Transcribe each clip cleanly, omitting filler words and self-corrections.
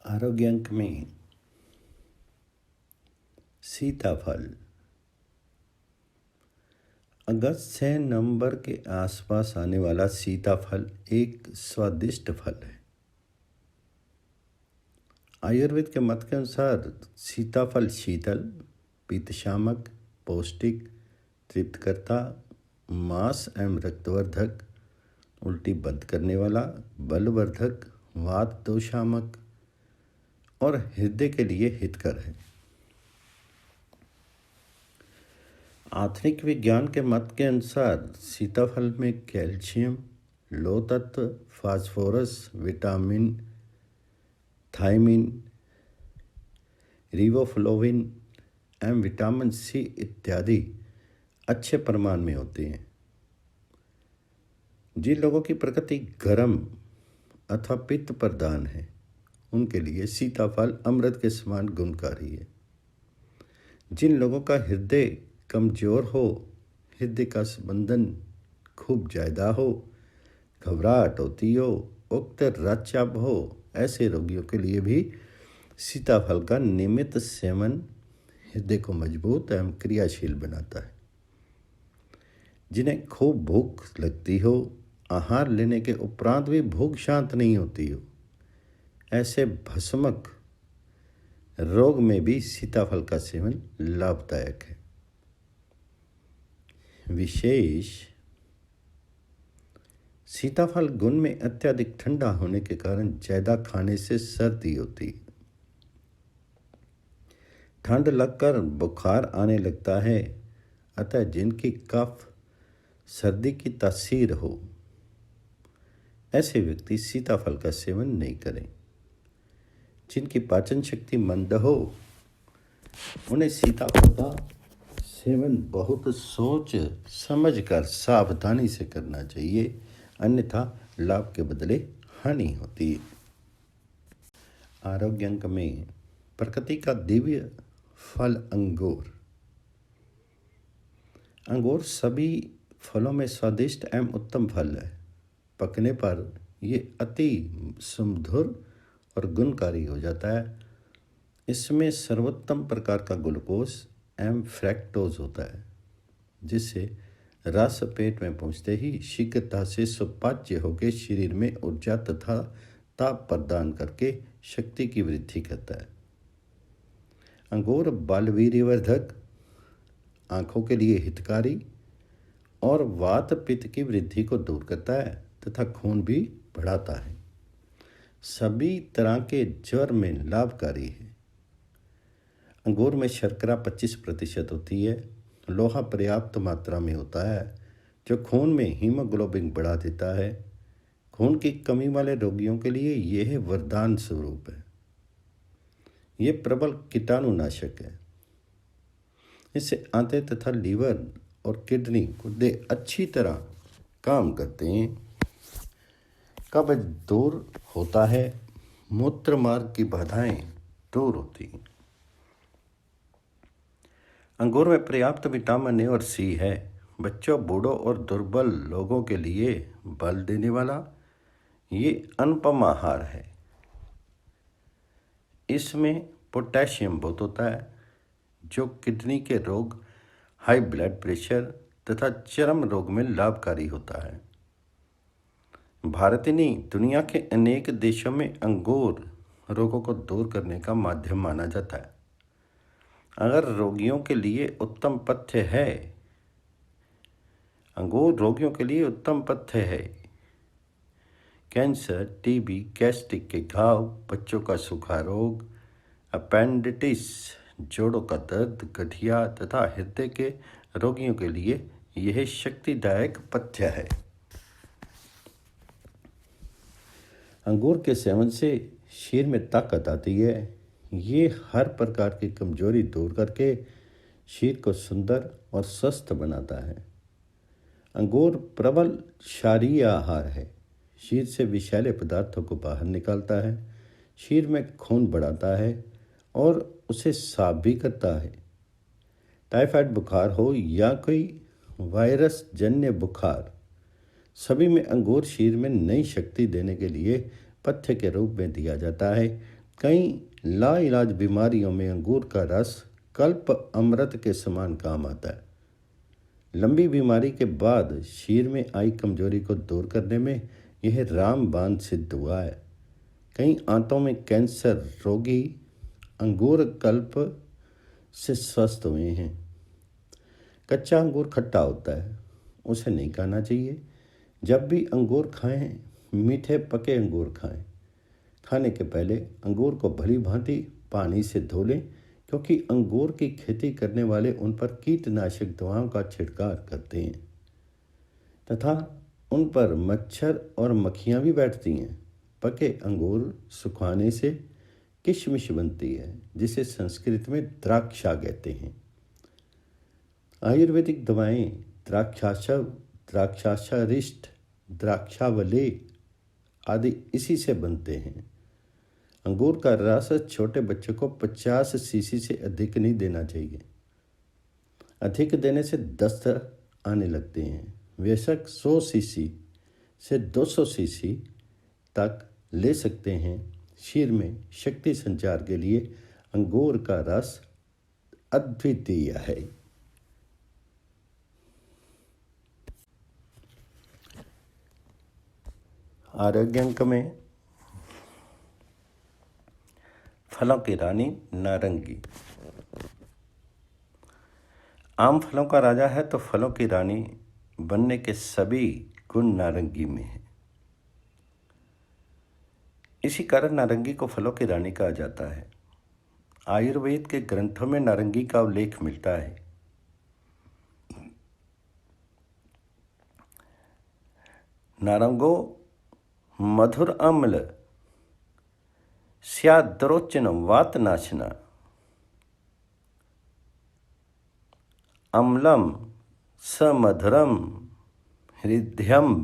आरोग्य अंक में सीताफल अगस्त से नवंबर के आसपास आने वाला सीताफल एक स्वादिष्ट फल है। आयुर्वेद के मत के अनुसार सीताफल शीतल, पित्तशामक, पौष्टिक, तृप्तकर्ता, मांस एवं रक्तवर्धक, उल्टी बंद करने वाला, बलवर्धक, वात दोषामक और हृदय के लिए हितकर है। आधुनिक विज्ञान के मत के अनुसार सीताफल में कैल्शियम, लोह तत्व, फास्फोरस, विटामिन, थायमिन, रिबोफ्लोविन एवं विटामिन सी इत्यादि अच्छे परिमाण में होते हैं। जिन लोगों की प्रकृति गर्म अथवा पित्त प्रधान है उनके लिए सीताफल अमृत के समान गुणकारी है। जिन लोगों का हृदय कमजोर हो, हृदय का स्पंदन खूब ज़्यादा हो, घबराहट होती हो, उक्त रक्तचाप हो, ऐसे रोगियों के लिए भी सीताफल का नियमित सेवन हृदय को मजबूत एवं क्रियाशील बनाता है। जिन्हें खूब भूख लगती हो, आहार लेने के उपरांत भी भूख शांत नहीं होती हो, ऐसे भस्मक रोग में भी सीताफल का सेवन लाभदायक है। विशेष सीताफल गुण में अत्यधिक ठंडा होने के कारण ज़्यादा खाने से सर्दी होती है। ठंड लगकर बुखार आने लगता है, अतः जिनकी कफ सर्दी की तासीर हो ऐसे व्यक्ति सीताफल का सेवन नहीं करें। जिनकी पाचन शक्ति मंद हो उन्हें सीताफल का सेवन बहुत सोच समझकर सावधानी से करना चाहिए, अन्यथा लाभ के बदले हानि होती है। आरोग्य अंक में प्रकृति का दिव्य फल अंगूर। अंगूर सभी फलों में स्वादिष्ट एवं उत्तम फल है। पकने पर ये अति सुमधुर और गुणकारी हो जाता है। इसमें सर्वोत्तम प्रकार का ग्लूकोज एवं फ्रैक्टोज होता है, जिससे रस पेट में पहुँचते ही शीघ्रता से सुपाच्य होकर शरीर में ऊर्जा तथा ताप प्रदान करके शक्ति की वृद्धि करता है। अंगूर बलवीर्यवर्धक, आँखों के लिए हितकारी और वात पित्त की वृद्धि को दूर करता है तथा खून भी बढ़ाता है। सभी तरह के ज्वर में लाभकारी है। अंगूर में शर्करा 25% होती है। लोहा पर्याप्त मात्रा में होता है, जो खून में हीमोग्लोबिन बढ़ा देता है। खून की कमी वाले रोगियों के लिए यह वरदान स्वरूप है। यह प्रबल कीटाणुनाशक है। इससे आंतें तथा लीवर और किडनी गुर्दे अच्छी तरह काम करते हैं। कब्ज दूर होता है। मूत्र मार्ग की बाधाएं दूर होती हैं। अंगूर में पर्याप्त विटामिन ए और सी है। बच्चों, बूढ़ों और दुर्बल लोगों के लिए बल देने वाला ये अनुपम आहार है। इसमें पोटेशियम बहुत होता है, जो किडनी के रोग, हाई ब्लड प्रेशर तथा चर्म रोग में लाभकारी होता है। भारत नहीं, दुनिया के अनेक देशों में अंगूर रोगों को दूर करने का माध्यम माना जाता है। अगर रोगियों के लिए उत्तम पथ्य है, अंगूर रोगियों के लिए उत्तम पथ्य है। कैंसर, टीबी, गैस्ट्रिक के घाव, बच्चों का सूखा रोग, अपेंडिटिस, जोड़ों का दर्द, गठिया तथा हृदय के रोगियों के लिए यह शक्तिदायक पथ्य है। अंगूर के सेवन से शरीर में ताकत आती है। ये हर प्रकार की कमजोरी दूर करके शरीर को सुंदर और स्वस्थ बनाता है। अंगूर प्रबल क्षारीय आहार है। शरीर से विषैले पदार्थों को बाहर निकालता है, शरीर में खून बढ़ाता है और उसे साफ भी करता है। टाइफाइड बुखार हो या कोई वायरस जन्य बुखार, सभी में अंगूर शरीर में नई शक्ति देने के लिए पथ्य के रूप में दिया जाता है। कई लाइलाज बीमारियों में अंगूर का रस कल्प अमृत के समान काम आता है। लंबी बीमारी के बाद शरीर में आई कमजोरी को दूर करने में यह रामबाण सिद्ध हुआ है। कई आंतों में कैंसर रोगी अंगूर कल्प से स्वस्थ हुए हैं। कच्चा अंगूर खट्टा होता है, उसे नहीं खाना चाहिए। जब भी अंगूर खाएं, मीठे पके अंगूर खाएं। खाने के पहले अंगूर को भली भांति पानी से धो लें, क्योंकि अंगूर की खेती करने वाले उन पर कीटनाशक दवाओं का छिड़काव करते हैं तथा उन पर मच्छर और मक्खियाँ भी बैठती हैं। पके अंगूर सुखाने से किशमिश बनती है, जिसे संस्कृत में द्राक्षा कहते हैं। आयुर्वेदिक दवाएं द्राक्षारिष्ट, द्राक्षावले आदि इसी से बनते हैं। अंगूर का रस छोटे बच्चे को 50 सीसी से अधिक नहीं देना चाहिए। अधिक देने से दस्त आने लगते हैं। बेशक 100 सीसी से 200 सीसी तक ले सकते हैं। शरीर में शक्ति संचार के लिए अंगूर का रस अद्वितीय है। आरोग्य अंक में फलों की रानी नारंगी। आम फलों का राजा है तो फलों की रानी बनने के सभी गुण नारंगी में हैं। इसी कारण नारंगी को फलों की रानी कहा जाता है। आयुर्वेद के ग्रंथों में नारंगी का उल्लेख मिलता है। नारंगो मधुर अम्ल स्याद्रोचन वातनाशना अम्लम समधुरम हृदयम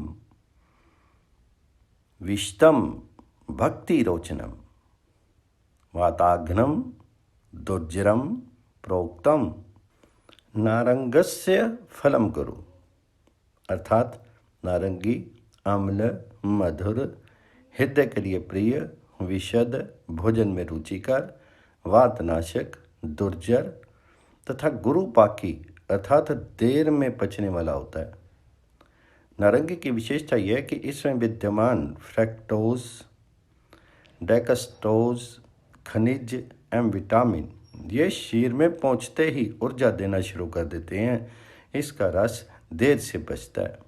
विष्टम भक्तिरोचनम वाताघ्नम दुर्जरम प्रोक्तम नारंगस्य फलम गुरु। अर्थात नारंगी अम्ल, मधुर, हृदय के लिए प्रिय, विशद, भोजन में रुचिकर, वातनाशक, दुर्जर तथा गुरुपाकी अर्थात देर में पचने वाला होता है। नारंगी की विशेषता यह है कि इसमें विद्यमान फ्रैक्टोज, डेक्सट्रोज, खनिज एवं विटामिन ये शरीर में पहुँचते ही ऊर्जा देना शुरू कर देते हैं। इसका रस देर से बचता है।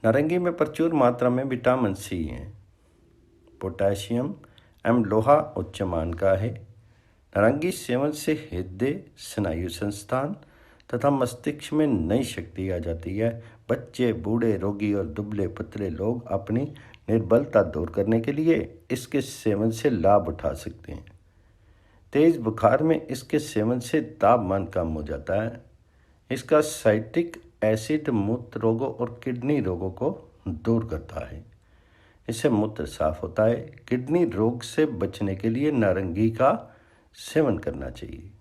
नारंगी में प्रचुर मात्रा में विटामिन सी है। पोटेशियम एवं लोहा उच्च मान का है। नारंगी सेवन से हृदय, स्नायु संस्थान तथा मस्तिष्क में नई शक्ति आ जाती है। बच्चे, बूढ़े, रोगी और दुबले पतले लोग अपनी निर्बलता दूर करने के लिए इसके सेवन से लाभ उठा सकते हैं। तेज बुखार में इसके सेवन से तापमान कम हो जाता है। इसका साइट्रिक एसिड मूत्र रोगों और किडनी रोगों को दूर करता है। इससे मूत्र साफ होता है। किडनी रोग से बचने के लिए नारंगी का सेवन करना चाहिए।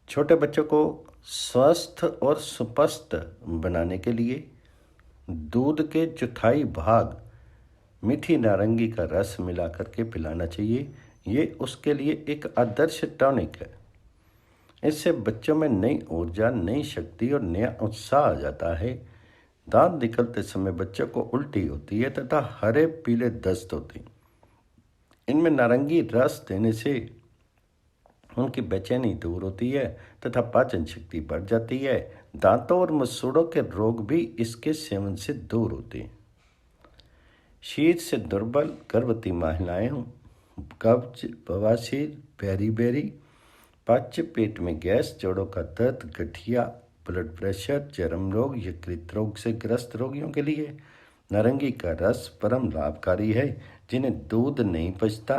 छोटे बच्चों को स्वस्थ और सुस्पष्ट बनाने के लिए दूध के चौथाई भाग मीठी नारंगी का रस मिला करके पिलाना चाहिए। ये उसके लिए एक आदर्श टॉनिक है। इससे बच्चों में नई ऊर्जा, नई शक्ति और नया उत्साह आ जाता है। दांत निकलते समय बच्चों को उल्टी होती है तथा हरे पीले दस्त होते हैं। इनमें नारंगी रस देने से उनकी बेचैनी दूर होती है तथा पाचन शक्ति बढ़ जाती है। दांतों और मसूड़ों के रोग भी इसके सेवन से दूर होते हैं। शीत से दुर्बल गर्भवती महिलाएं हों, कब्ज, बवासीर, बेरी, पच, पेट में गैस, जोड़ों का दर्द, गठिया, ब्लड प्रेशर, चर्म रोग, यकृत रोग से ग्रस्त रोगियों के लिए नारंगी का रस परम लाभकारी है। जिन्हें दूध नहीं पचता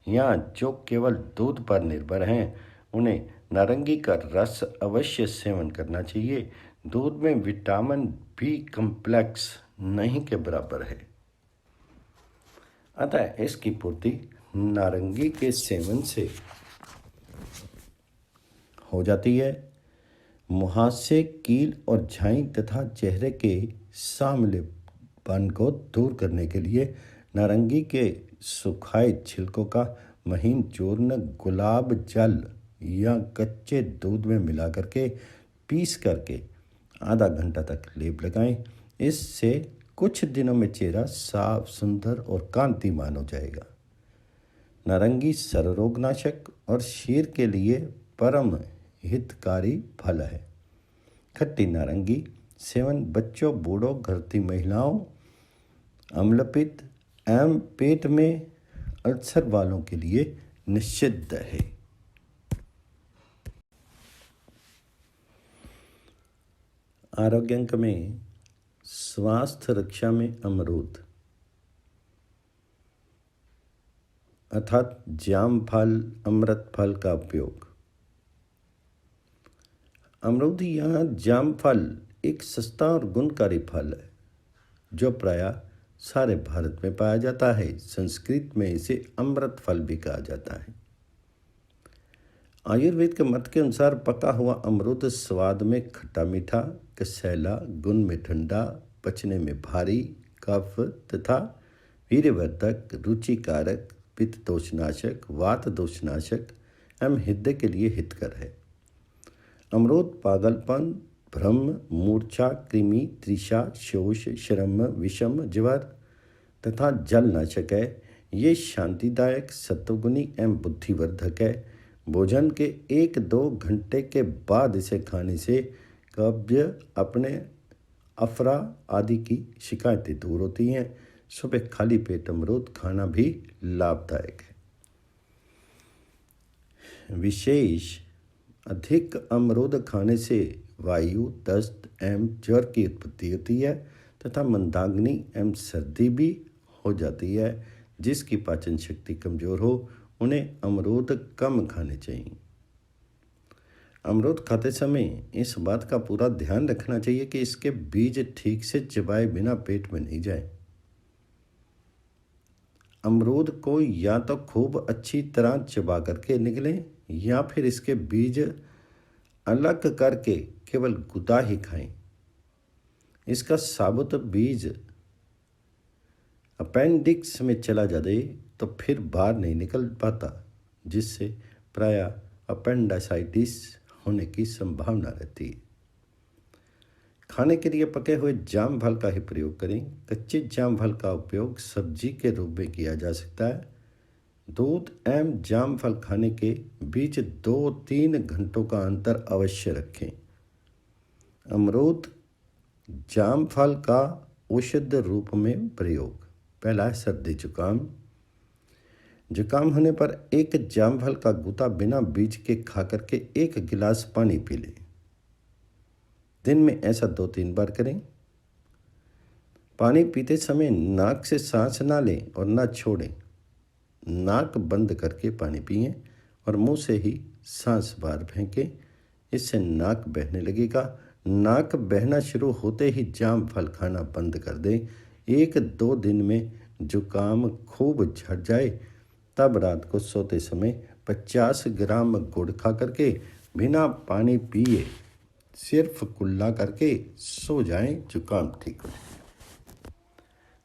या जो केवल दूध पर निर्भर हैं, उन्हें नारंगी का रस अवश्य सेवन करना चाहिए। दूध में विटामिन बी कॉम्प्लेक्स नहीं के बराबर है, अतः इसकी पूर्ति नारंगी के सेवन से हो जाती है। मुहासे, कील और झाई तथा चेहरे के सांवलेपन को दूर करने के लिए नारंगी के सुखाए छिलकों का महीन चूर्ण गुलाब जल या कच्चे दूध में मिला करके पीस करके आधा घंटा तक लेप लगाएं। इससे कुछ दिनों में चेहरा साफ, सुंदर और कांतिमान हो जाएगा। नारंगी सर्वरोगनाशक और शीर के लिए परम हितकारी फल है। खट्टी नारंगी सेवन बच्चों, बूढ़ों, गर्भवती महिलाओं, अम्लपित्त एवं पेट में अल्सर वालों के लिए निषिद्ध है। आरोग्य अंक में स्वास्थ्य रक्षा में अमरूद अर्थात जाम फल, अमृत फल का उपयोग। अमरूद या जाम फल एक सस्ता और गुणकारी फल है जो प्रायः सारे भारत में पाया जाता है। संस्कृत में इसे अमृत फल भी कहा जाता है। आयुर्वेद के मत के अनुसार पका हुआ अमरूद स्वाद में खट्टा मीठा, कसैला, गुण में ठंडा, पचने में भारी, कफ तथा वीर्यवर्धक, रुचिकारक, पित्त दोषनाशक, वात दोषनाशक एवं हृदय के लिए हितकर है। अमरूद पागलपन, भ्रम, मूर्छा, कृमि, तृषा, शोष, श्रम, विषम, ज्वर तथा जलनाशक है। ये शांतिदायक, सत्वगुणी एवं बुद्धिवर्धक है। भोजन के 1-2 घंटे के बाद इसे खाने से कब्ज, अपने अफरा आदि की शिकायतें दूर होती हैं। सुबह खाली पेट अमरूद खाना भी लाभदायक है। विशेष अधिक अमरूद खाने से वायु, दस्त एवं ज्वर की उत्पत्ति होती है तथा मंदाग्नि एवं सर्दी भी हो जाती है। जिसकी पाचन शक्ति कमजोर हो उन्हें अमरूद कम खाने चाहिए। अमरूद खाते समय इस बात का पूरा ध्यान रखना चाहिए कि इसके बीज ठीक से चबाए बिना पेट में नहीं जाए। अमरूद को या तो खूब अच्छी तरह चबा करके निकलें या फिर इसके बीज अलग करके केवल गुदा ही खाएं। इसका साबुत बीज अपेंडिक्स में चला जाए तो फिर बाहर नहीं निकल पाता, जिससे प्रायः अपेंडिसाइटिस होने की संभावना रहती है। खाने के लिए पके हुए जाम फल का ही प्रयोग करें। कच्चे जाम फल का उपयोग सब्जी के रूप में किया जा सकता है। दूध एवं जाम फल खाने के बीच 2-3 घंटों का अंतर अवश्य रखें। अमरूद जाम फल का औषध रूप में प्रयोग। पहला है सर्दी जुकाम। जुकाम होने पर एक जामफल का गूदा बिना बीज के खा करके 1 गिलास पानी पी लें। दिन में ऐसा 2-3 बार करें। पानी पीते समय नाक से सांस ना लें और ना छोड़ें। नाक बंद करके पानी पिएं और मुंह से ही सांस बाहर फेंकें। इससे नाक बहने लगेगा। नाक बहना शुरू होते ही जाम फल खाना बंद कर दें। 1-2 दिन में जुकाम खूब झड़ जाए तब रात को सोते समय 50 ग्राम गुड़ खा करके बिना पानी पिए सिर्फ कुल्ला करके सो जाएं, जुकाम ठीक हो जाए।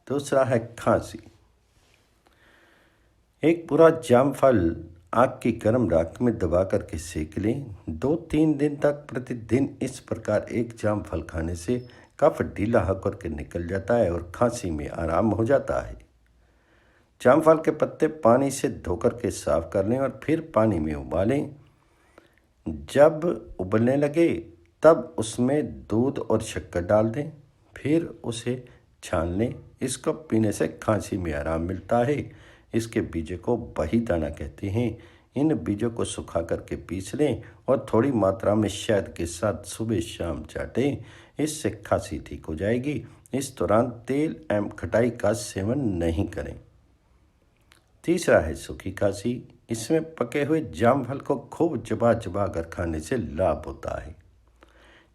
दूसरा है खांसी। एक पूरा जामफल आग की गर्म राख में दबा करके सेक लें। 2-3 दिन तक प्रतिदिन इस प्रकार एक जामफल खाने से कफ ढीला होकर के निकल जाता है और खांसी में आराम हो जाता है। जामफल के पत्ते पानी से धोकर के साफ कर लें और फिर पानी में उबालें। जब उबलने लगे तब उसमें दूध और शक्कर डाल दें, फिर उसे छान लें। इसको पीने से खांसी में आराम मिलता है। इसके बीजों को बहीदाना कहते हैं। इन बीजों को सुखा करके पीस लें और थोड़ी मात्रा में शहद के साथ सुबह शाम चाटें। इससे खांसी ठीक हो जाएगी। इस दौरान तेल एवं खटाई का सेवन नहीं करें। तीसरा है सूखी खांसी। इसमें पके हुए जामफल को खूब चबा चबा कर खाने से लाभ होता है।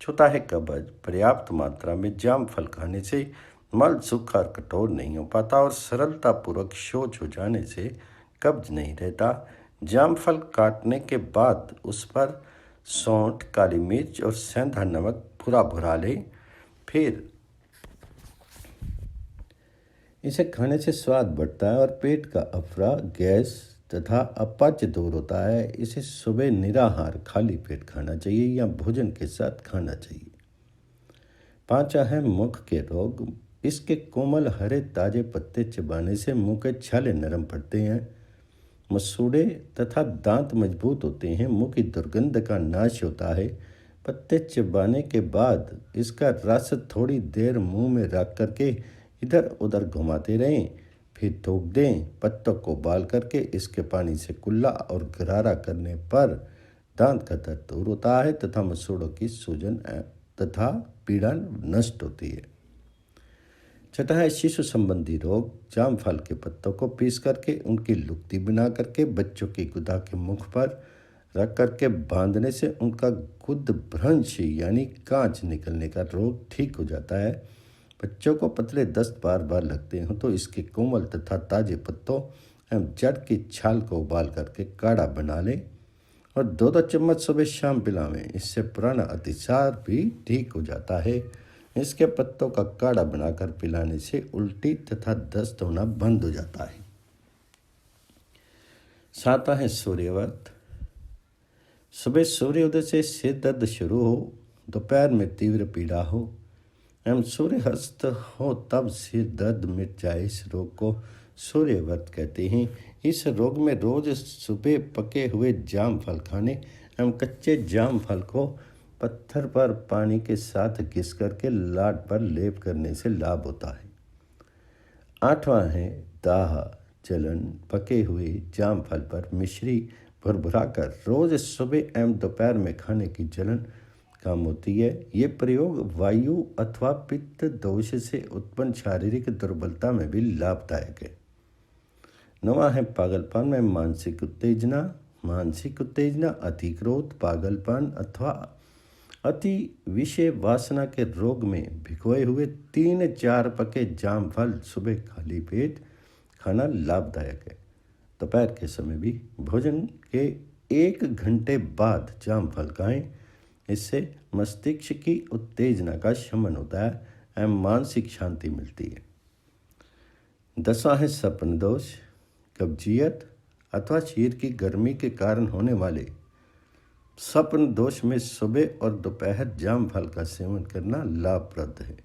चौथा है कब्ज। पर्याप्त मात्रा में जामफल खाने से मल सूखा और कठोर नहीं हो पाता और सरलतापूर्वक शौच हो जाने से कब्ज नहीं रहता। जामफल काटने के बाद उस पर सौंठ, काली मिर्च और सेंधा नमक भुरा भुरा लें। फिर इसे खाने से स्वाद बढ़ता है और पेट का अफरा, गैस तथा अपच दूर होता है। इसे सुबह निराहार खाली पेट खाना चाहिए या भोजन के साथ खाना चाहिए। पांचवा है मुख के रोग। इसके कोमल हरे ताजे पत्ते चबाने से मुंह के छाले नरम पड़ते हैं, मसूड़े तथा दांत मजबूत होते हैं, मुंह की दुर्गंध का नाश होता है। पत्ते चबाने के बाद इसका रस थोड़ी देर मुंह में रख करके इधर उधर घुमाते रहें, फिर थूक दें। पत्तों को उबाल करके इसके पानी से कुल्ला और गरारा करने पर दांत का दर्द दूर होता है तथा मसूड़ों की सूजन तथा पीड़ा नष्ट होती है। छठा है शिशु संबंधी रोग। जामफल के पत्तों को पीस करके उनकी लुगदी बना करके बच्चों की गुदा के मुख पर रख करके बांधने से उनका गुद भ्रंश यानी कांच निकलने का रोग ठीक हो जाता है। बच्चों को पतले दस्त बार बार लगते हों तो इसके कोमल तथा ताजे पत्तों एवं जड़ की छाल को उबाल करके काढ़ा बना लें और 2-2 चम्मच सुबह शाम पिलावें। इससे पुराना अतिसार भी ठीक हो जाता है। इसके पत्तों का काढ़ा बनाकर पिलाने से उल्टी तथा दस्त होना बंद हो जाता है। सातवां है सूर्यव्रत। सुबह सूर्योदय से सिर दर्द शुरू हो, दोपहर में तीव्र पीड़ा हो एवं सूर्यास्त हो तब सिर दर्द मिट जाए, इस रोग को सूर्यव्रत कहते हैं। इस रोग में रोज सुबह पके हुए जाम फल खाने एवं कच्चे जाम फल को पत्थर पर पानी के साथ घिस करके लाट पर लेप करने से लाभ होता है। आठवां है दाह जलन। पके हुए जाम फल पर मिश्री भुरभुराकर रोज सुबह एवं दोपहर में खाने की जलन कम होती है। ये प्रयोग वायु अथवा पित्त दोष से उत्पन्न शारीरिक दुर्बलता में भी लाभदायक है। नवा है पागलपन में मानसिक उत्तेजना। मानसिक उत्तेजना, अति क्रोध, पागलपन अथवा अति विषय वासना के रोग में भिगोए हुए 3-4 पके जाम फल सुबह खाली पेट खाना लाभदायक है। दोपहर के समय भी भोजन के 1 घंटे बाद जाम फल खाएं। इससे मस्तिष्क की उत्तेजना का शमन होता है एवं मानसिक शांति मिलती है। 10वां है सपन दोष। कब्जियत अथवा शरीर की गर्मी के कारण होने वाले सपन दोष में सुबह और दोपहर जाम फल का सेवन करना लाभप्रद है।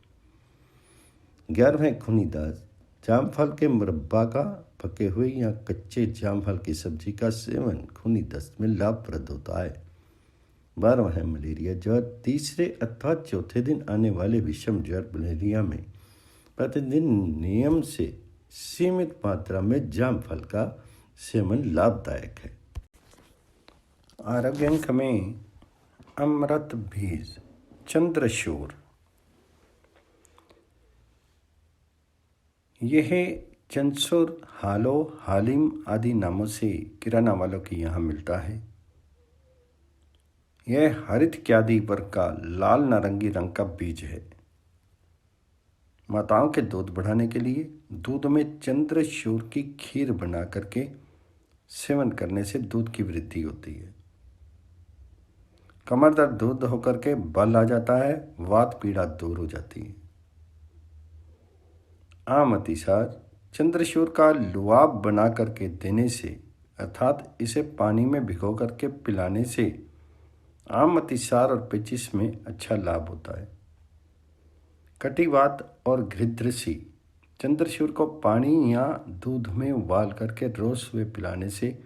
11वें खूनी दस्त। जाम फल के मुरब्बा का, पके हुए या कच्चे जाम फल की सब्जी का सेवन खूनी दस्त में लाभप्रद होता है। 12वां है मलेरिया ज्वर। तीसरे अथवा चौथे दिन आने वाले विषम ज्वर मलेरिया में प्रतिदिन नियम से सीमित मात्रा में जाम फल का सेवन लाभदायक है। आरोग्य अंक में अमृत बीज, चंद्रशूर। यह चंदसूर, हालो, हालिम आदि नामों से किराना वालों के यहाँ मिलता है। यह हरित क्यादी वर्ग का लाल नारंगी रंग का बीज है। माताओं के दूध बढ़ाने के लिए दूध में चंद्रशूर की खीर बना करके सेवन करने से दूध की वृद्धि होती है। कमर दर्द दूर होकर के बल आ जाता है, वात पीड़ा दूर हो जाती है। आम अतिसार। चंद्रशूर का लुआब बना करके देने से अर्थात इसे पानी में भिगो करके पिलाने से आम अतिसार और पेचिश में अच्छा लाभ होता है। कटिवात और घृतृषि। चंद्रशूर को पानी या दूध में उबाल करके रोज सुबह पिलाने से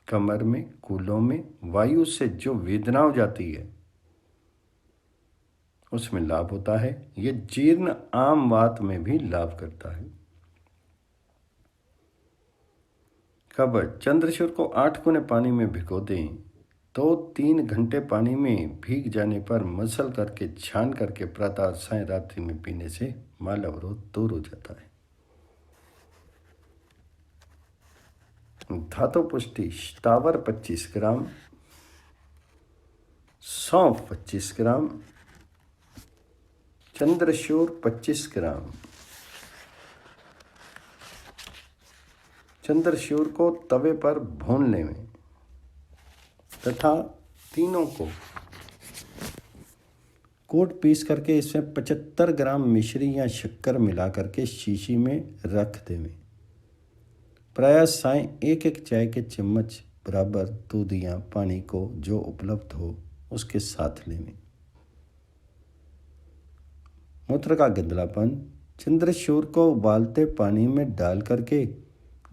कमर में, कूल्हों में वायु से जो वेदना हो जाती है उसमें लाभ होता है। ये जीर्ण आम वात में भी लाभ करता है। कब्ज। चंद्रशूर को 8 गुने पानी में भिगो दें, 2-3 घंटे पानी में भीग जाने पर मसल करके छान करके प्रातः साय रात्रि में पीने से माल अवरोध दूर हो जाता है। धातु पुष्टि। स्थावर 25 ग्राम, सौंफ 25 ग्राम, चंद्रशूर 25 ग्राम। चंद्रशूर को तवे पर भून लें तथा तीनों को कूट पीस करके इसमें 75 ग्राम मिश्री या शक्कर मिला करके शीशी में रख देवें। प्रायः साय एक एक चाय के चम्मच बराबर दूध या पानी को जो उपलब्ध हो उसके साथ लेवें। मूत्र का गंदलापन, चंद्रशूर को उबालते पानी में डाल करके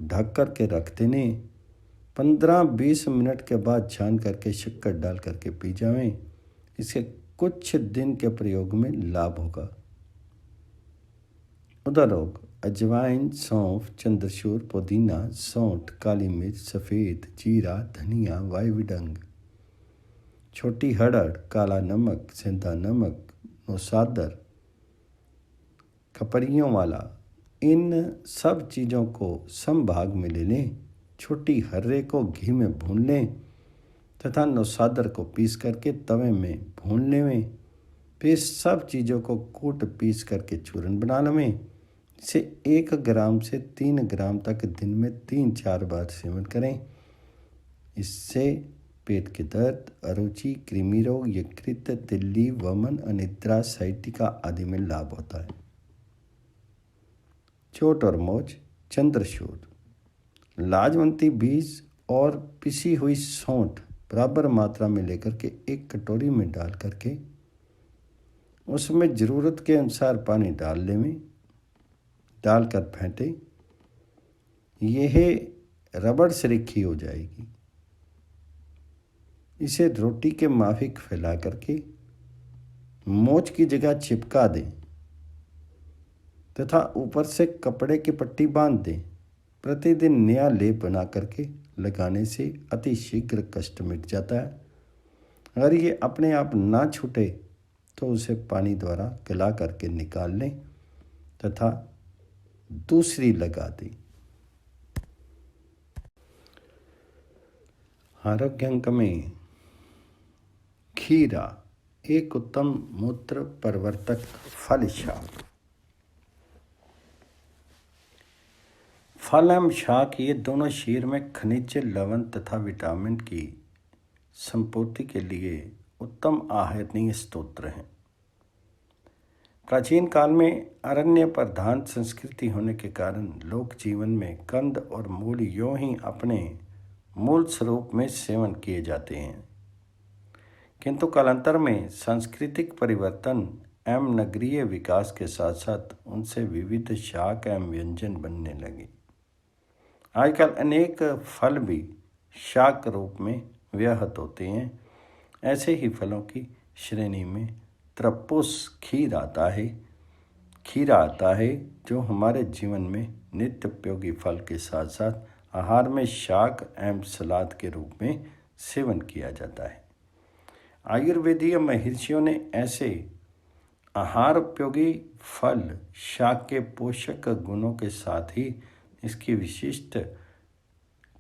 ढक करके रख देने। 15-20 मिनट के बाद छान करके शक्कर डाल करके पी जावें। इससे कुछ दिन के प्रयोग में लाभ होगा। उदर रोग, अजवाइन, सौंफ, चंद्रशूर, पुदीना, सौंठ, काली मिर्च, सफ़ेद, जीरा, धनिया, वायुविडंग, छोटी हड़ड़, काला नमक, सेंधा नमक, नौसादर, खपरियों वाला, इन सब चीज़ों को समभाग में ले लें। छोटी हर्रे को घी में भून लें तथा नौसादर को पीस करके तवे में भून लें। फिर सब चीज़ों को कूट पीस करके चूर्ण बना लें। इसे 1 ग्राम से 3 ग्राम तक दिन में 3-4 बार सेवन करें। इससे पेट के दर्द, अरुचि, कृमि रोग, यकृत, तिल्ली, वमन, अनिद्रा, साइटिका आदि में लाभ होता है। चोट और मोच, चंद्रशूर, लाजवंती बीज और पिसी हुई सौंठ बराबर मात्रा में लेकर के एक कटोरी में डाल करके उसमें ज़रूरत के अनुसार पानी डाल लें, डालकर फेंटें। यह रबड़ से रिक्की हो जाएगी। इसे रोटी के माफिक फैला करके मोच की जगह चिपका दें तथा ऊपर से कपड़े की पट्टी बांध दें। प्रतिदिन नया लेप बना करके लगाने से अति शीघ्र कष्ट मिट जाता है। अगर ये अपने आप ना छूटे तो उसे पानी द्वारा गला करके निकाल लें तथा दूसरी लगा दें। आरोग्य अंक में खीरा एक उत्तम मूत्र परिवर्तक फल शाक। फल एवं शाक ये दोनों शरीर में खनिज, लवण तथा विटामिन की संपूर्ति के लिए उत्तम आहारणीय स्रोत हैं। प्राचीन काल में अरण्य प्रधान संस्कृति होने के कारण लोक जीवन में कंद और मूल यूं ही अपने मूल स्वरूप में सेवन किए जाते हैं, किंतु कालांतर में सांस्कृतिक परिवर्तन एवं नगरीय विकास के साथ साथ उनसे विविध शाक एवं व्यंजन बनने लगे। आजकल अनेक फल भी शाक रूप में व्याहत होते हैं। ऐसे ही फलों की श्रेणी में त्रपुस खीरा आता है जो हमारे जीवन में नित्य उपयोगी फल के साथ साथ आहार में शाक एवं सलाद के रूप में सेवन किया जाता है। आयुर्वेदीय महर्षियों ने ऐसे आहार उपयोगी फल शाक के पोषक गुणों के साथ ही इसकी विशिष्ट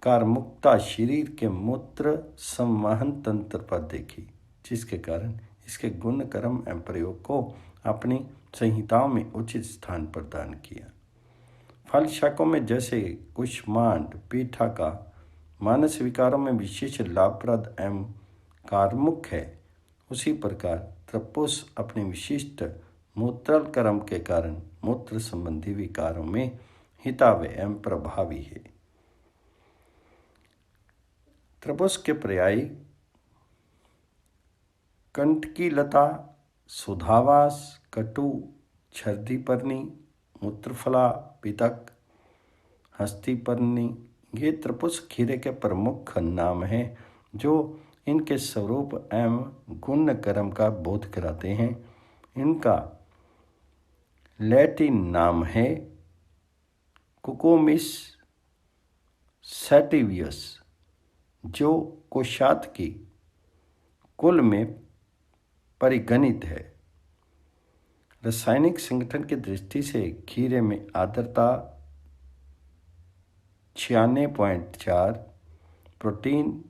कारमुकता शरीर के मूत्र संवहन तंत्र पर देखी, जिसके कारण इसके गुण, कर्म एवं प्रयोग को अपनी संहिताओं में उचित स्थान प्रदान किया। फल शाकों में जैसे कुष्मांड, पीठा का मानस विकारों में विशेष लाभप्रद एवं कारमुक है, उसी प्रकार त्रपुस अपने विशिष्ट मूत्रल कर्म के कारण मूत्र संबंधी विकारों में हितावह एवं प्रभावी है। त्रपुस के पर्यायी कंटकी लता, सुधावास, कटु, छर्दीपर्णी, मूत्रफला, पितक, हस्तीपर्णी ये त्रपुस खीरे के प्रमुख नाम हैं जो इनके स्वरूप एवं गुण कर्म का बोध कराते हैं। इनका लैटिन नाम है कुकुमिस सैटिवियस, जो कोषातकी कुल में परिगणित है। रासायनिक संगठन की दृष्टि से खीरे में आर्द्रता 96.4, प्रोटीन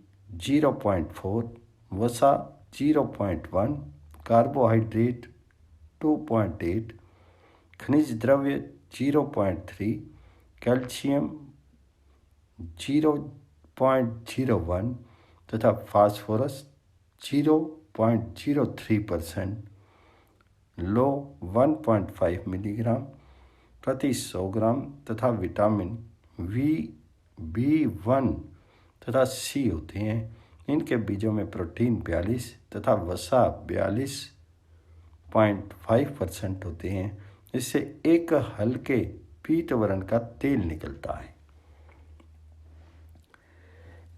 0.4, वसा 0.1, कार्बोहाइड्रेट 2.8, खनिज द्रव्य 0.3, कैल्शियम 0.01 तथा फास्फोरस 0.03%, लो 1.5 मिलीग्राम प्रति 100 ग्राम तथा विटामिन B1 तथा C होते हैं। इनके बीजों में प्रोटीन 42 तथा वसा 42.5% होते हैं। इससे एक हल्के पीत वर्ण का तेल निकलता है।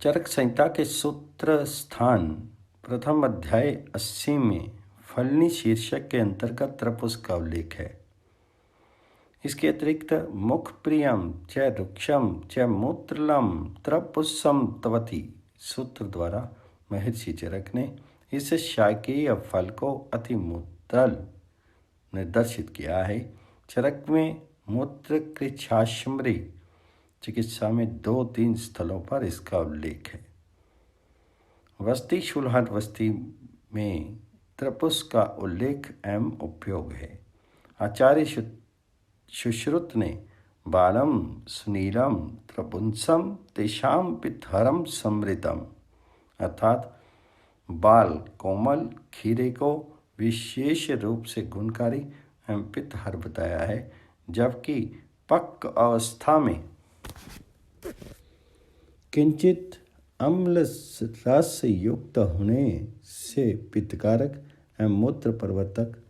चरक संहिता के सूत्र स्थान प्रथम अध्याय 80 में फलनी शीर्षक के अंतर्गत त्रपुस का उल्लेख है। इसके अतिरिक्त मुख प्रियम च रुक्षम च मूत्रलम त्रपुसम तवति सूत्र द्वारा महर्षि चरक ने इस शाकीय फल को अति मूत्रल निर्देशित किया है। चरक में मूत्र कृच्छाश्मरी चिकित्सा में 2-3 स्थलों पर इसका उल्लेख है। वस्ती शूलहर वस्ती में त्रपुस का उल्लेख एवं उपयोग है। आचार्य सुश्रुत ने बालम सुनीलम त्रपुंसम तेषाम पित्थरम समृतम अर्थात बाल कोमल खीरे को विशेष रूप से गुणकारी एवं पित्तहर बताया है, जबकि पक्व अवस्था में किंचित अम्ल रस युक्त होने से पित्तकारक एवं मूत्र प्रवर्तक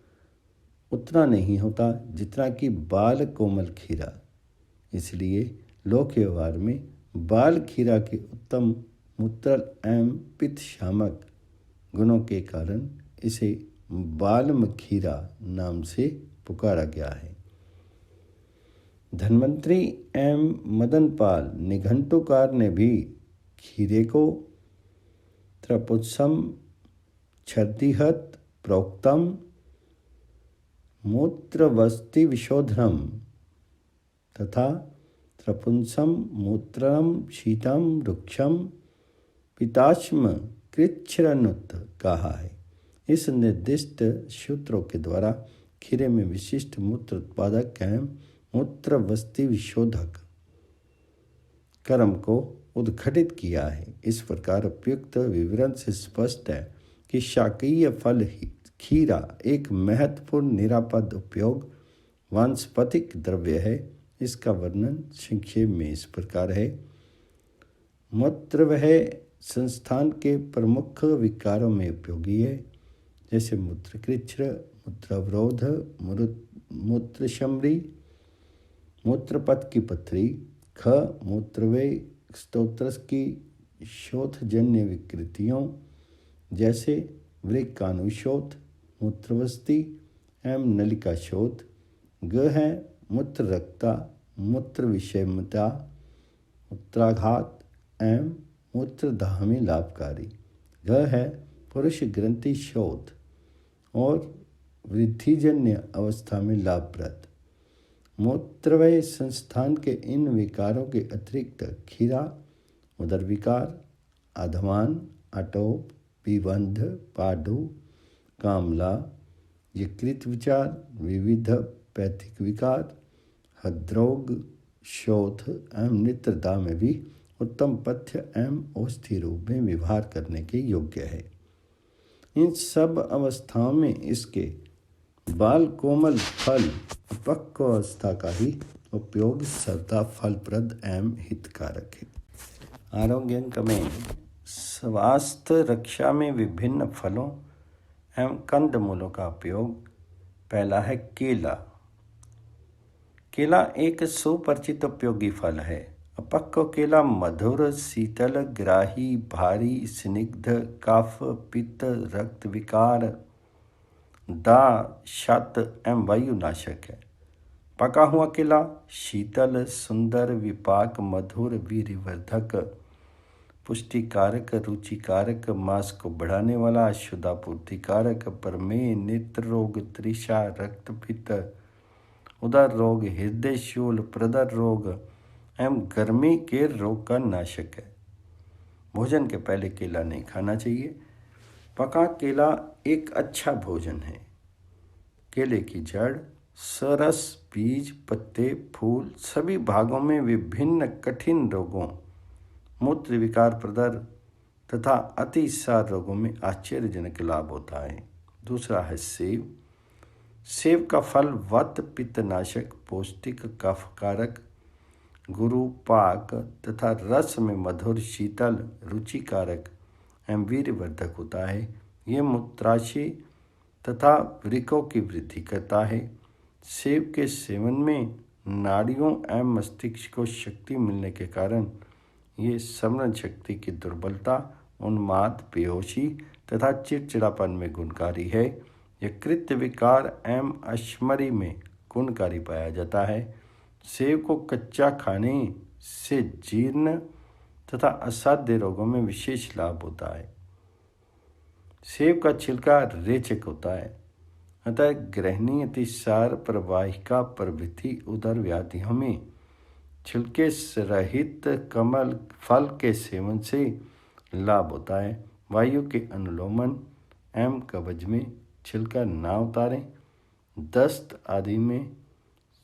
उतना नहीं होता जितना कि बाल कोमल खीरा। इसलिए लोक व्यवहार में बाल खीरा के उत्तम मूत्रल एवं पित्त शामक गुणों के कारण इसे बालम खीरा नाम से पुकारा गया है। धन्वंतरी एवं मदनपाल निघंटुकार ने भी खीरे को त्रपुत्सम छर्दिहत प्रोक्तम मूत्रवस्ति विशोधनम तथा त्रपुंसम मूत्रम शीतम रुक्षम पिताश्म कृच्छ्रनुत कहा है। इस निर्दिष्ट सूत्रों के द्वारा खीरे में विशिष्ट मूत्र उत्पादक एवं मूत्रवस्ति विशोधक कर्म को उद्घटित किया है। इस प्रकार उपयुक्त विवरण से स्पष्ट है कि शाकीय फल खीरा एक महत्वपूर्ण निरापद उपयोग वानस्पतिक द्रव्य है। इसका वर्णन संक्षेप में इस प्रकार है। मूत्रवह संस्थान के प्रमुख विकारों में उपयोगी है, जैसे मूत्रकृच्छ्र, मूत्रावरोध, मूत्रशमरी, मूत्रपथ की पथरी, ख मूत्रवय स्तोत्र की शोथजन्य विकृतियों जैसे वृक्कानुशोथ, मूत्रवस्ति एवं नलिका शोथ। ग है मूत्र रक्ता, मूत्र विषमता, मूत्राघात एवं मूत्रदाह में लाभकारी। घ है पुरुष ग्रंथि शोथ और वृद्धिजन्य अवस्था में लाभप्रद। मूत्रवय संस्थान के इन विकारों के अतिरिक्त खीरा उदर विकार, अधमान, अटोप, विबंध, पाडु, कामला, यकृत विचार, विविध पैथिक विकार, हृदरोग, शोथ एवं नेत्रदाह में भी उत्तम पथ्य एवं औषधि रूप में व्यवहार करने के योग्य है। इन सब अवस्थाओं में इसके बाल कोमल फल पक्व अवस्था का ही उपयोग सर्वथा फलप्रद एवं हितकारक है। आरोग्य अंक में स्वास्थ्य रक्षा में विभिन्न फलों एवं कंदमूलों का उपयोग। पहला है केला। केला एक सुपरिचित उपयोगी फल है। अपक्व केला मधुर, शीतल, ग्राही, भारी, स्निग्ध, कफ, पित्त, रक्त विकार, दाह, शत एवं वायुनाशक है। पका हुआ केला शीतल, सुंदर, विपाक, मधुर, वीर्यवर्धक, पुष्टिकारक, रुचिकारक, मांस को बढ़ाने वाला, शुद्धापूर्तिकारक, प्रमेह, नेत्र रोग, तृषा, रक्तपित्त, उदर रोग, हृदय शूल, प्रदर रोग एवं गर्मी के रोग का नाशक है। भोजन के पहले केला नहीं खाना चाहिए। पका केला एक अच्छा भोजन है। केले की जड़, सरस, बीज, पत्ते, फूल सभी भागों में विभिन्न कठिन रोगों, मूत्र विकार, प्रदर तथा अतिसार रोगों में आश्चर्यजनक लाभ होता है। दूसरा है सेब। सेब का फल वात पित्तनाशक, पौष्टिक, कफकारक, गुरु, पाक तथा रस में मधुर, शीतल, रुचिकारक एवं वीर्यवर्धक होता है। ये मूत्राशय तथा वृक्कों की वृद्धि करता है। सेब के सेवन में नाड़ियों एवं मस्तिष्क को शक्ति मिलने के कारण ये स्मरण शक्ति की दुर्बलता, उन्माद, बेहोशी तथा चिड़चिड़ापन में गुणकारी है। यकृत विकार एवं अश्मरी में गुणकारी पाया जाता है। सेब को कच्चा खाने से जीर्ण तथा असाध्य रोगों में विशेष लाभ होता है। सेब का छिलका रेचक होता है, अतः ग्रहणी, अतिसार, प्रवाहिका प्रभृति उदर व्याधियों में छिलके रहित कमल फल के सेवन से लाभ होता है। वायु के अनुलोमन एवं कब्ज में छिलका ना उतारें। दस्त आदि में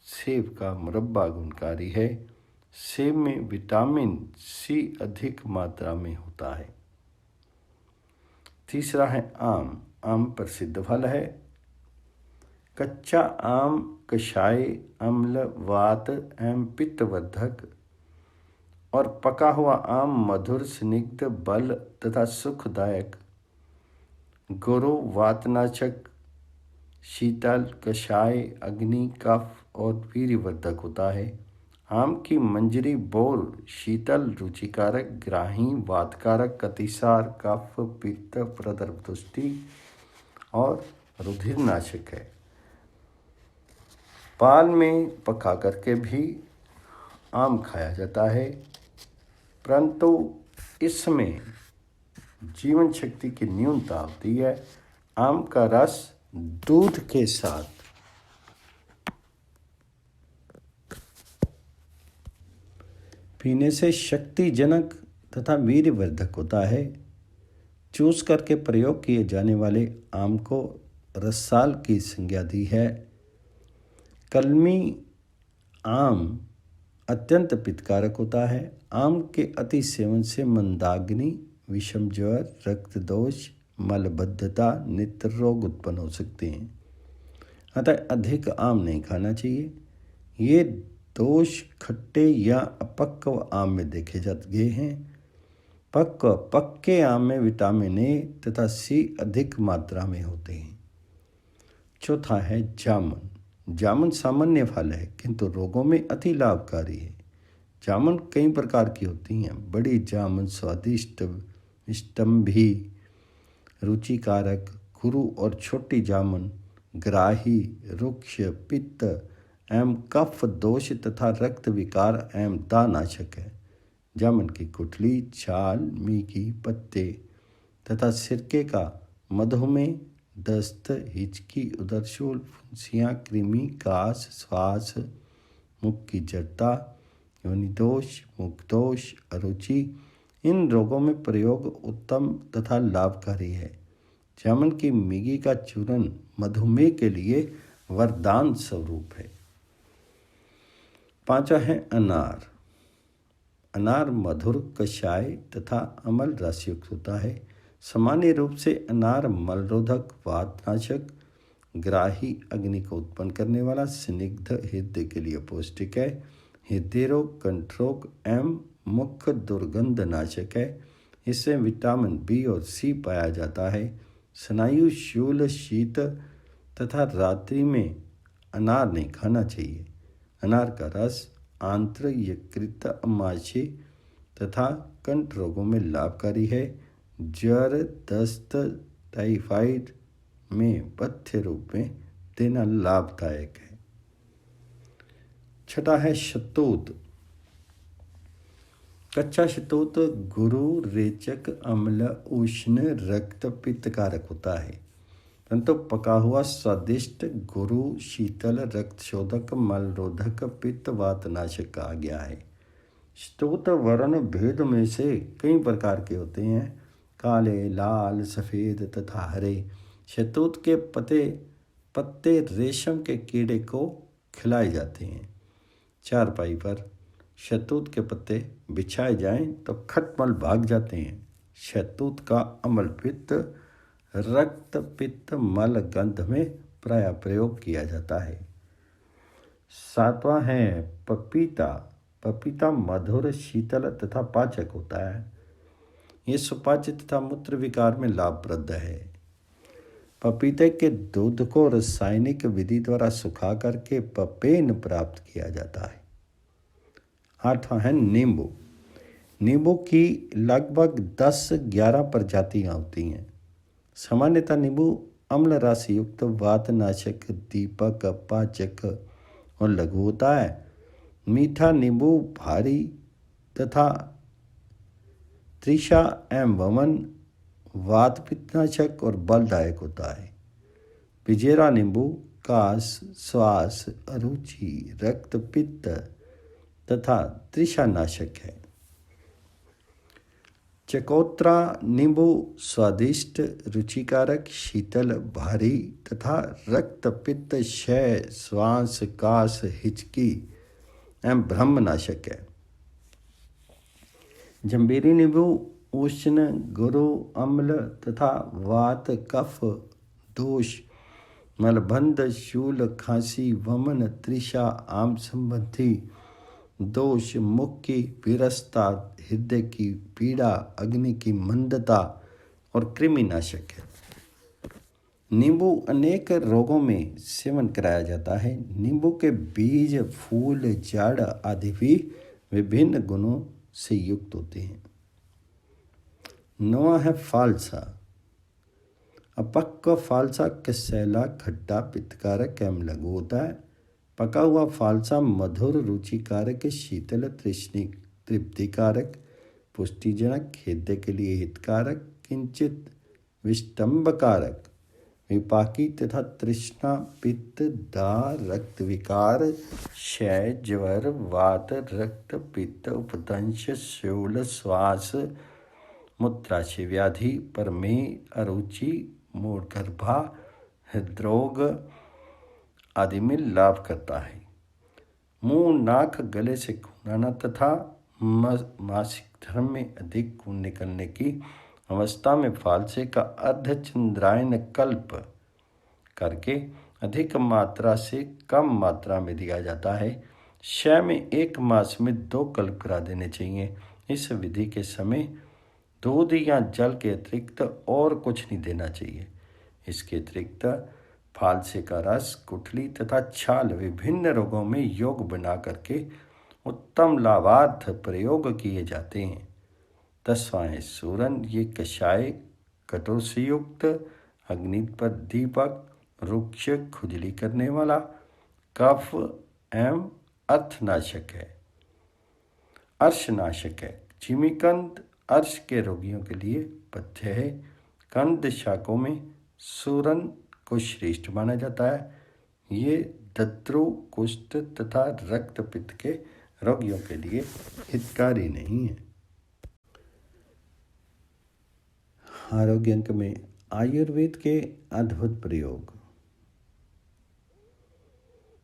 सेब का मुरब्बा गुणकारी है। सेब में विटामिन सी अधिक मात्रा में होता है। तीसरा है आम। आम प्रसिद्ध फल है। कच्चा आम कषाय, अम्ल, वात एवं पित्तवर्धक और पका हुआ आम मधुर, स्निग्ध, बल तथा सुखदायक, गुरु, वातनाशक, शीतल, कषाय, अग्नि, कफ और वीर्यवर्धक होता है। आम की मंजरी बोल शीतल, रुचिकारक, ग्राही, वातकारक, अतिसार, कफ, पित्त, प्रदर्भदुष्टि और रुधिरनाशक है। पाल में पका करके भी आम खाया जाता है, परंतु इसमें जीवन शक्ति की न्यूनता होती है। आम का रस दूध के साथ पीने से शक्तिजनक तथा वीर्यवर्धक होता है। चूस करके प्रयोग किए जाने वाले आम को रसाल की संज्ञा दी है। कलमी आम अत्यंत पित्तकारक होता है। आम के अति सेवन से मंदाग्नि, विषम ज्वर, रक्त दोष, मलबद्धता, नेत्र रोग उत्पन्न हो सकते हैं, अतः अधिक आम नहीं खाना चाहिए। ये दोष खट्टे या अपक्व आम में देखे जाते हैं। पक्के आम में विटामिन ए तथा सी अधिक मात्रा में होते हैं। चौथा है जामुन। जामुन सामान्य फल है किंतु रोगों में अति लाभकारी है। जामुन कई प्रकार की होती हैं। बड़ी जामुन स्वादिष्ट, स्तंभी, रुचिकारक, गुरु और छोटी जामुन ग्राही, रुक्ष, पित्त एवं कफ दोष तथा रक्त विकार एवं दानाशक है। जामुन की गुठली, छाल, मीठी, पत्ते तथा सिरके का मधुमेह, दस्त, हिचकी, उदरशूल, फुंसियाँ, कृमि, कास, श्वास, मुख की जड़ता, योनिदोष, मुखदोष, अरुचि, इन रोगों में प्रयोग उत्तम तथा लाभकारी है। जामुन की मिगी का चूर्ण मधुमेह के लिए वरदान स्वरूप है। पांचवा है अनार। अनार मधुर, कषाय तथा अम्ल रसयुक्त होता है। सामान्य रूप से अनार मलरोधक, वातनाशक, ग्राही, अग्नि को उत्पन्न करने वाला, स्निग्ध, हृदय के लिए पौष्टिक है। हृदय रोग, कंठ रोग एवं मुख दुर्गंध नाशक है। इससे विटामिन बी और सी पाया जाता है। स्नायु शूल, शीत तथा रात्रि में अनार नहीं खाना चाहिए। अनार का रस आंत्र, यकृत, अमाशय तथा कंठ रोगों में लाभकारी है। ज्वर, दस्त, टाइफाइड में पथ्य रूप में देना लाभदायक है। छठा है शहतूत। कच्चा शहतूत गुरु, रेचक, अम्ल, उष्ण, रक्त पित्तकारक होता है, परंतु पका हुआ स्वादिष्ट, गुरु, शीतल, रक्त शोधक, मलरोधक, पित्त वातनाशक कहा गया है। शहतूत वर्ण भेद में से कई प्रकार के होते हैं, काले, लाल, सफ़ेद तथा हरे। शहतूत के पत्ते रेशम के कीड़े को खिलाए जाते हैं। चारपाई पर शहतूत के पत्ते बिछाए जाएं तो खटमल भाग जाते हैं। शहतूत का अम्ल पित्त, रक्त पित्त, मल गंध में प्रायः प्रयोग किया जाता है। 7वां है पपीता। पपीता मधुर, शीतल तथा पाचक होता है। ये सुपाच्य तथा मूत्र विकार में लाभप्रद है। पपीते के दूध को रासायनिक विधि द्वारा सुखा करके पपेन प्राप्त किया जाता है। 8वां है नींबू। नींबू की लगभग 10-11 प्रजातियां होती हैं। सामान्यतः नींबू अम्ल राशि युक्त, वातनाशक, दीपक, पाचक और लघु होता है। मीठा नींबू भारी तथा त्रिशा एवं वमन, वात पित्तनाशक और बलदायक होता है। पिजेरा नींबू कास, श्वास, अरुचि, रक्त पित्त तथा त्रिशानाशक है। चकोतरा नींबू स्वादिष्ट, रुचिकारक, शीतल, भारी तथा रक्त पित्त, क्षय, श्वास, कास, हिचकी एवं ब्रह्मनाशक है। जम्बीरी नींबू उष्ण, गुरु, अम्ल तथा वात, कफ दोष, मलबंध, शूल, खांसी, वमन, त्रिशा, आम संबंधी दोष, मुख की विरसता, हृदय की पीड़ा, अग्नि की मंदता और कृमिनाशक है। नींबू अनेक रोगों में सेवन कराया जाता है। नींबू के बीज, फूल, जड़ आदि भी विभिन्न गुणों से युक्त होते हैं। 9वां है फालसा। अपक्व फालसा कसैला, खट्टा, पित्तकारक एवं लघु होता है। पका हुआ फालसा मधुर, रुचिकारक, शीतल, तृप्तिकारक, पुष्टिजनक, हृदय के लिए हितकारक, किंचित विष्टम्बकारक, विपाकी तथा तृष्णा, पित्त, दाह, रक्त विकार, क्षय, ज्वर, वात, रक्त पित्त, उपदंश, शूल, श्वास, मूत्राशय व्याधि, प्रमेह, अरुचि, मूढ़गर्भा, हृदरोग आदि में लाभ करता है। मुंह, नाक, गले से खून आना तथा मासिक धर्म में अधिक खून निकलने की अवस्था में फालसे का अर्धचंद्रायन कल्प करके अधिक मात्रा से कम मात्रा में दिया जाता है। क्षय में 1 मास में 2 कल्प करा देने चाहिए। इस विधि के समय दूध या जल के अतिरिक्त और कुछ नहीं देना चाहिए। इसके अतिरिक्त फालसे का रस, गुठली तथा छाल विभिन्न रोगों में योग बना करके उत्तम लाभार्थ प्रयोग किए जाते हैं। 10वां है सूरन। ये कषाय, कटोर से युक्त, अग्नि पर दीपक, रुक्ष, खुजली करने वाला, कफ एवं अर्थनाशक है। अर्शनाशक है। जिमीकंद अर्श के रोगियों के लिए पथ्य है। कंद शाकों में सूरन को श्रेष्ठ माना जाता है। ये दद्रु, कुष्ठ तथा रक्त पित्त के रोगियों के लिए हितकारी नहीं है। आरोग्य अंक में आयुर्वेद के अद्भुत प्रयोग।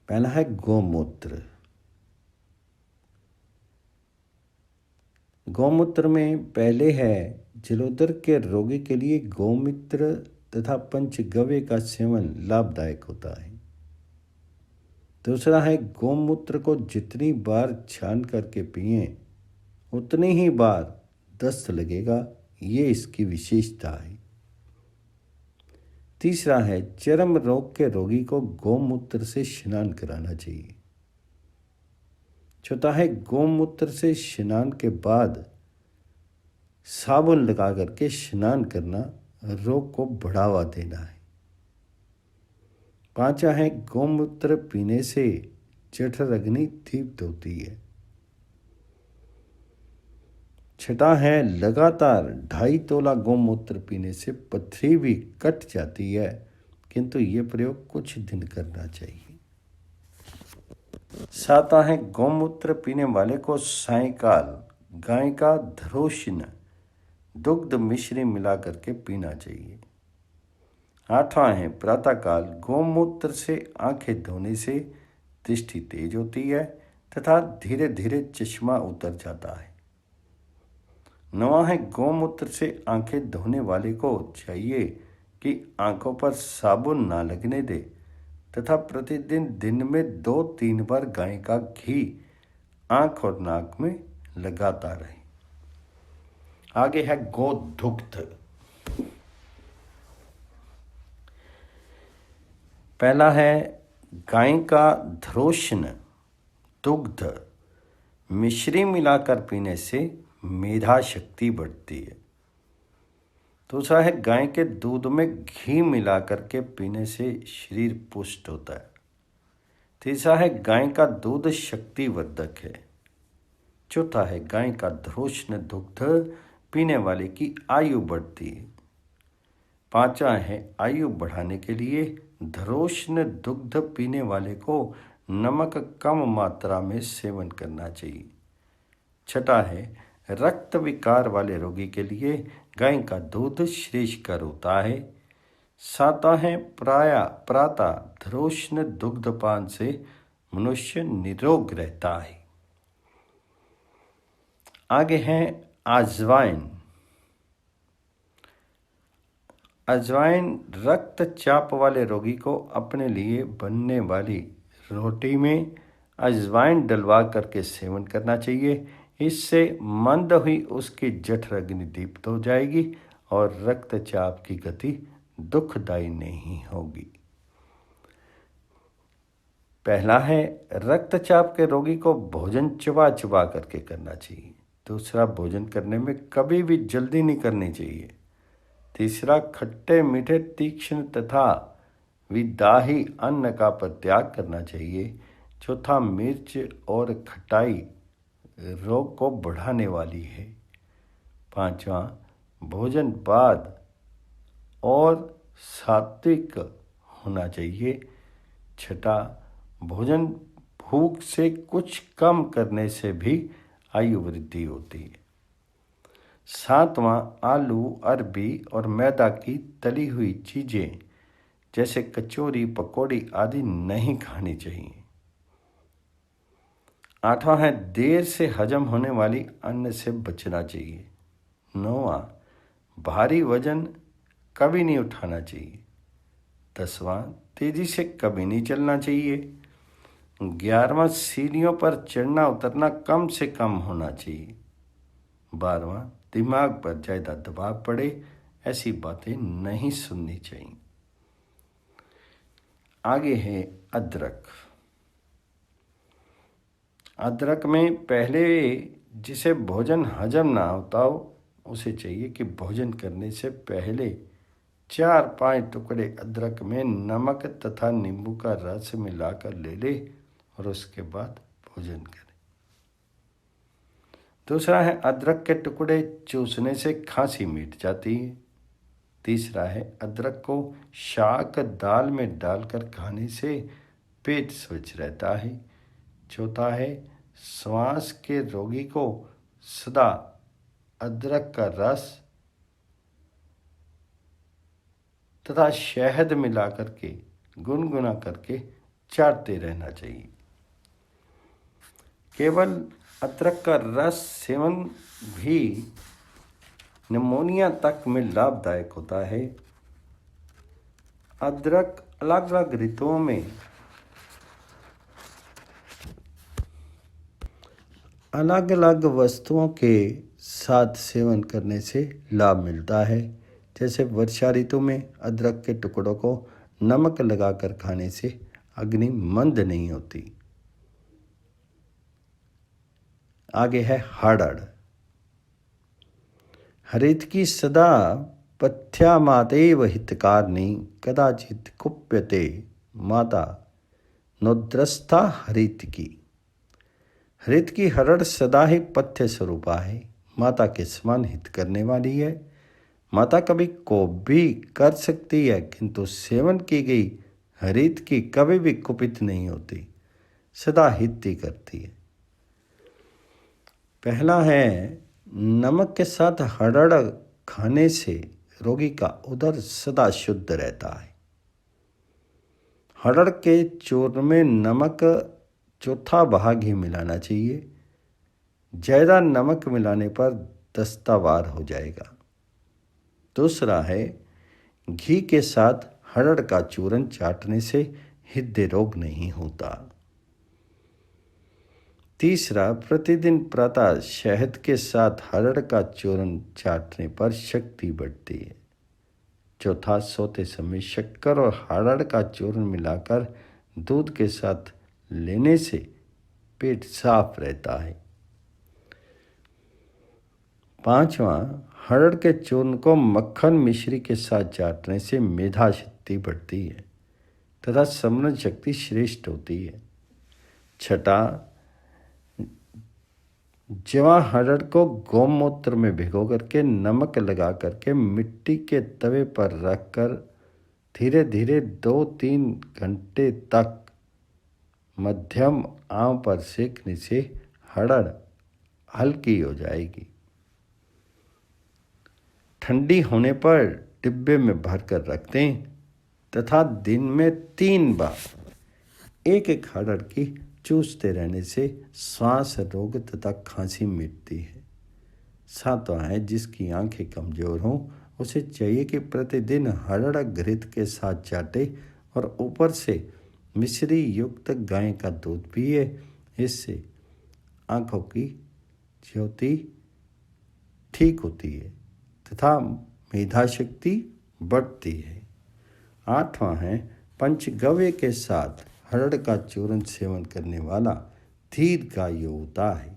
पहला है गौमूत्र। गौमूत्र में पहले है जलोदर के रोगी के लिए गौमूत्र तथा पंचगव्य का सेवन लाभदायक होता है। दूसरा है गौमूत्र को जितनी बार छान करके पिएं उतनी ही बार दस्त लगेगा, ये इसकी विशेषता है। तीसरा है चर्म रोग के रोगी को गौमूत्र से स्नान कराना चाहिए। चौथा है गौमूत्र से स्नान के बाद साबुन लगा करके स्नान करना रोग को बढ़ावा देना है। पांचवा है गौमूत्र पीने से जठर अग्नि दीप्त होती है। छठा है लगातार 2.5 तोला गौमूत्र पीने से पथरी भी कट जाती है, किंतु ये प्रयोग कुछ दिन करना चाहिए। सातवां है गौमूत्र पीने वाले को सायंकाल गाय का धरोष्ण दुग्ध मिश्री मिला करके पीना चाहिए। आठवां है प्रातःकाल गौमूत्र से आंखें धोने से दृष्टि तेज होती है तथा धीरे धीरे चश्मा उतर जाता है। नौवां है गौमूत्र से आंखें धोने वाले को चाहिए कि आंखों पर साबुन ना लगने दे तथा प्रतिदिन दिन में 2-3 बार गाय का घी आंख और नाक में लगाता रहे। आगे है गोदुग्ध। पहला है गाय का ध्रोष्ण दुग्ध मिश्री मिलाकर पीने से मेधा शक्ति बढ़ती है। दूसरा है गाय के दूध में घी मिलाकर के पीने से शरीर पुष्ट होता है। तीसरा है गाय का दूध शक्तिवर्धक है। चौथा है गाय का ध्रोष्ण दुग्ध पीने वाले की आयु बढ़ती है। पांचवा है आयु बढ़ाने के लिए ध्रोष्ण दुग्ध पीने वाले को नमक कम मात्रा में सेवन करना चाहिए। छठा है रक्त विकार वाले रोगी के लिए गाय का दूध श्रेष्ठकर होता है। सातवां है प्रातः ध्रोष्ण दुग्धपान से मनुष्य निरोग रहता है। आगे है अजवाइन। अजवाइन रक्तचाप वाले रोगी को अपने लिए बनने वाली रोटी में अजवाइन डलवा करके सेवन करना चाहिए। इससे मंद हुई उसकी जठराग्नि दीप्त हो जाएगी और रक्तचाप की गति दुखदायी नहीं होगी। पहला है रक्तचाप के रोगी को भोजन चबा चबा करके करना चाहिए। दूसरा, भोजन करने में कभी भी जल्दी नहीं करनी चाहिए। तीसरा, खट्टे मीठे तीक्ष्ण तथा विदाही अन्न का परित्याग करना चाहिए। चौथा, मिर्च और खटाई रोग को बढ़ाने वाली है। पांचवा, भोजन बाद और सात्विक होना चाहिए। छठा, भोजन भूख से कुछ कम करने से भी आयु वृद्धि होती है। सातवां, आलू, अरबी और मैदा की तली हुई चीज़ें जैसे कचौरी, पकौड़ी आदि नहीं खानी चाहिए। आठवां है देर से हजम होने वाली अन्न से बचना चाहिए। नौवां, भारी वजन कभी नहीं उठाना चाहिए। 10वां, तेजी से कभी नहीं चलना चाहिए। 11वां, सीढ़ियों पर चढ़ना उतरना कम से कम होना चाहिए। 12वां, दिमाग पर ज़्यादा दबाव पड़े ऐसी बातें नहीं सुननी चाहिए। आगे है अदरक। अदरक में पहले जिसे भोजन हजम ना होता हो उसे चाहिए कि भोजन करने से पहले 4-5 टुकड़े अदरक में नमक तथा नींबू का रस मिलाकर ले ले और उसके बाद भोजन करें। दूसरा है अदरक के टुकड़े चूसने से खांसी मिट जाती है। तीसरा है अदरक को शाक दाल में डालकर खाने से पेट स्वच्छ रहता है। चौथा है श्वास के रोगी को सदा अदरक का रस तथा शहद मिला करके गुनगुना करके चाटते रहना चाहिए। केवल अदरक का रस सेवन भी निमोनिया तक में लाभदायक होता है। अदरक अलग अलग ऋतुओं में अलग अलग वस्तुओं के साथ सेवन करने से लाभ मिलता है। जैसे वर्षा ऋतु में अदरक के टुकड़ों को नमक लगाकर खाने से अग्नि मंद नहीं होती। आगे है हड़ड़। हरित की सदा पथ्यामातेव हितकारणी कदाचित कुप्यते माता नोद्रस्था हरित की। हरित की हरड़ सदा ही पथ्य स्वरूपा है, माता के समान हित करने वाली है। माता कभी कोप भी कर सकती है किंतु सेवन की गई हरित की कभी भी कुपित नहीं होती, सदा हित ही करती है। पहला है नमक के साथ हरड़ खाने से रोगी का उदर सदा शुद्ध रहता है। हरड़ के चूर्ण में नमक चौथा भाग ही मिलाना चाहिए। ज़्यादा नमक मिलाने पर दस्तावार हो जाएगा। दूसरा है घी के साथ हरड़ का चूर्ण चाटने से हृदय रोग नहीं होता। तीसरा, प्रतिदिन प्रातः शहद के साथ हरड़ का चूर्ण चाटने पर शक्ति बढ़ती है। चौथा, सोते समय शक्कर और हरड़ का चूर्ण मिलाकर दूध के साथ लेने से पेट साफ रहता है। पांचवा, हरड़ के चूर्ण को मक्खन मिश्री के साथ चाटने से मेधा शक्ति बढ़ती है तथा स्मरण शक्ति श्रेष्ठ होती है। छठा, जवां हरड़ को गौमूत्र में भिगो करके नमक लगा करके मिट्टी के तवे पर रखकर धीरे धीरे 2-3 घंटे तक मध्यम आंच पर सेकने से हरड़ हल्की हो जाएगी। ठंडी होने पर डिब्बे में भरकर रख दें तथा दिन में 3 बार एक हरड़ की चूसते रहने से श्वास रोग तथा खांसी मिटती है। सातवां है, जिसकी आंखें कमजोर हों उसे चाहिए कि प्रतिदिन हरड़ घृत के साथ चाटे और ऊपर से मिश्री युक्त गाय का दूध पिए। इससे आंखों की ज्योति ठीक होती है तथा मेधा शक्ति बढ़ती है। आठवां है, पंचगव्य के साथ हरड़ का चूर्ण सेवन करने वाला दीर्घायु होता है।